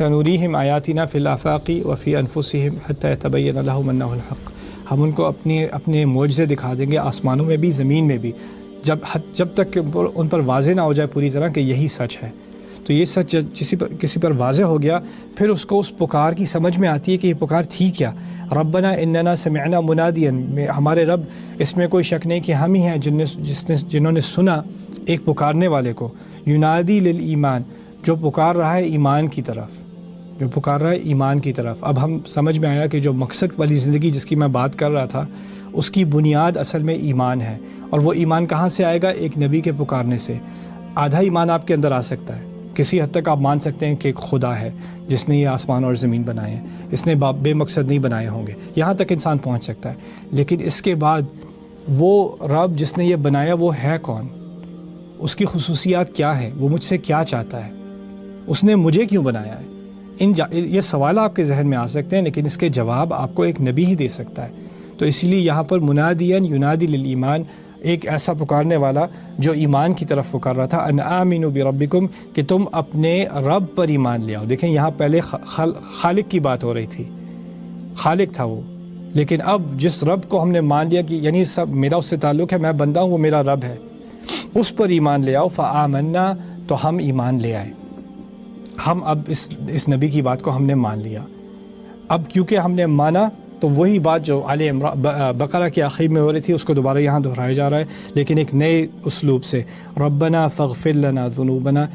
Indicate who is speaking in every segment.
Speaker 1: سنوریہم آیاتنا فی الآفاق وفی انفسہم حتی یتبین لہم انہ الحق، ہم ان کو اپنے معجزے دکھا دیں گے آسمانوں میں بھی زمین میں بھی، جب تک کہ ان پر واضح نہ ہو جائے پوری طرح کہ یہی سچ ہے۔ تو یہ سچ کسی پر واضح ہو گیا، پھر اس کو اس پکار کی سمجھ میں آتی ہے کہ یہ پکار تھی کیا۔ ربنا اننا سمعنا منادیا، ہمارے رب، اس میں کوئی شک نہیں کہ ہم ہی ہیں جنہوں نے سنا ایک پکارنے والے کو، ینادی للایمان، جو پکار رہا ہے ایمان کی طرف، جو پکار رہا ہے ایمان کی طرف۔ اب ہم سمجھ میں آیا کہ جو مقصد والی زندگی جس کی میں بات کر رہا تھا، اس کی بنیاد اصل میں ایمان ہے، اور وہ ایمان کہاں سے آئے گا؟ ایک نبی کے پکارنے سے۔ آدھا ایمان آپ کے اندر آ سکتا ہے، کسی حد تک آپ مان سکتے ہیں کہ ایک خدا ہے جس نے یہ آسمان اور زمین بنائے ہیں، اس نے بے مقصد نہیں بنائے ہوں گے، یہاں تک انسان پہنچ سکتا ہے۔ لیکن اس کے بعد وہ رب جس نے یہ بنایا وہ ہے کون؟ اس کی خصوصیات کیا ہیں؟ وہ مجھ سے کیا چاہتا ہے؟ اس نے مجھے کیوں بنایا ہے؟ یہ سوال آپ کے ذہن میں آ سکتے ہیں، لیکن اس کے جواب آپ کو ایک نبی ہی دے سکتا ہے۔ تو اس لیے یہاں پر منادین ینادی للایمان، ایک ایسا پکارنے والا جو ایمان کی طرف پکار رہا تھا، ان آمنوا بربکم، کہ تم اپنے رب پر ایمان لے آؤ۔ دیکھیں یہاں پہلے خالق کی بات ہو رہی تھی، خالق تھا وہ، لیکن اب جس رب کو ہم نے مان لیا کہ یعنی سب میرا اس سے تعلق ہے، میں بندہ ہوں، وہ میرا رب ہے، اس پر ایمان لے آؤ۔ فآمنا، تو ہم ایمان لے آئے، ہم اب اس نبی کی بات کو ہم نے مان لیا۔ اب کیونکہ ہم نے مانا تو وہی بات جو بقرہ کے آخر میں ہو رہی تھی اس کو دوبارہ یہاں دہرایا جا رہا ہے، لیکن ایک نئے اسلوب سے۔ ربنا فاغفر لنا ذنوبنا،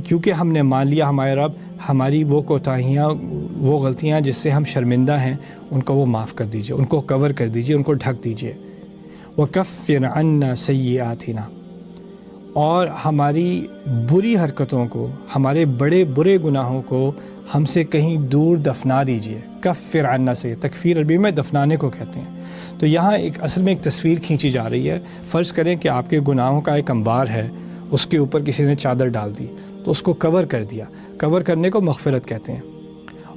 Speaker 1: کیونکہ ہم نے مان لیا ہمارے رب، ہماری وہ کوتاہیاں، وہ غلطیاں جس سے ہم شرمندہ ہیں، ان کو وہ معاف کر دیجئے، ان کو کور کر دیجئے، ان کو ڈھک دیجئے۔ وکفر عنا سیئاتنا، اور ہماری بری حرکتوں کو، ہمارے بڑے برے گناہوں کو ہم سے کہیں دور دفنا دیجئے۔ کفر عنا سے، تکفیر عربی میں دفنانے کو کہتے ہیں۔ تو یہاں اصل میں ایک تصویر کھینچی جا رہی ہے۔ فرض کریں کہ آپ کے گناہوں کا ایک انبار ہے، اس کے اوپر کسی نے چادر ڈال دی تو اس کو کور کر دیا، کور کرنے کو مغفرت کہتے ہیں۔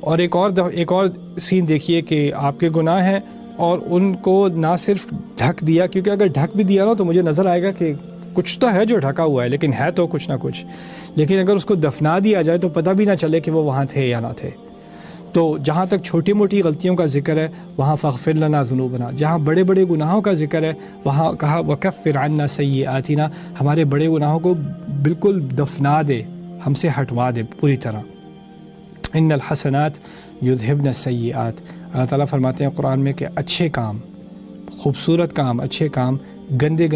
Speaker 1: اور ایک اور سین دیکھیے کہ آپ کے گناہ ہیں اور ان کو نہ صرف ڈھک دیا، کیونکہ اگر ڈھک بھی دیا نا تو مجھے نظر آئے گا کہ کچھ تو ہے جو ڈھکا ہوا ہے، لیکن ہے تو کچھ نہ کچھ، لیکن اگر اس کو دفنا دیا جائے تو پتہ بھی نہ چلے کہ وہ وہاں تھے یا نہ تھے۔ تو جہاں تک چھوٹی موٹی غلطیوں کا ذکر ہے وہاں فاغفر لنا ذنوبنا، جہاں بڑے بڑے گناہوں کا ذکر ہے وہاں کہا وکفر عنا سیئاتنا، ہمارے بڑے گناہوں کو بالکل دفنا دے، ہم سے ہٹوا دے پوری طرح۔ ان الحسنات یذہبن السیئات، اللہ تعالیٰ فرماتے ہیں قرآن میں کہ اچھے کام، خوبصورت کام، اچھے کام گندے